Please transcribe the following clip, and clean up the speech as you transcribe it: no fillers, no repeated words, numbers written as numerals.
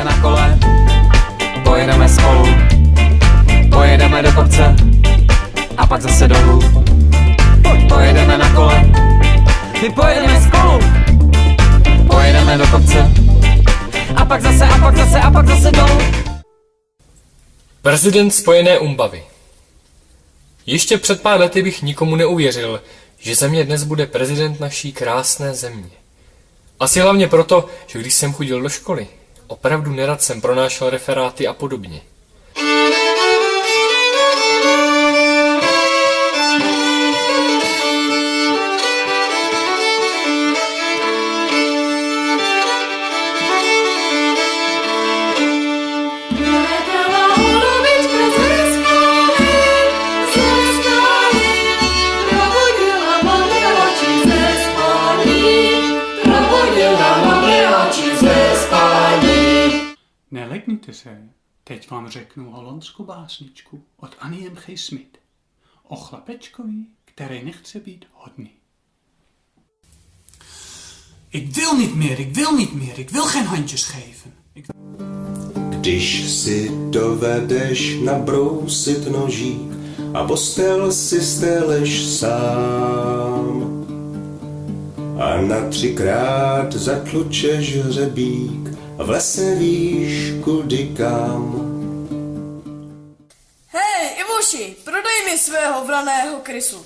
na kole, pojedeme spolu, pojedeme do kopce a pak zase dolů. Pojedeme na kole, my pojedeme spolu, pojedeme do kopce a pak zase dolů. Prezident Spojené Umbavy. Ještě před pár lety bych nikomu neuvěřil, že ze mě dnes bude prezident naší krásné země. Asi hlavně proto, že když jsem chodil do školy, opravdu nerad jsem pronášel referáty a podobně. Nelekněte se, teď vám řeknu holandskou básničku od Annie M. G. Smith o chlapečkovi, který nechce být hodný. Ik wil niet meer, ik wil geen handjes geven. Když si dovedeš nabrousit nožík a postel si stéleš sám a na 3krát zatlučeš hřebík a v lese víš kudy kam. Hej, Ivoši, prodej mi svého vraného krysu.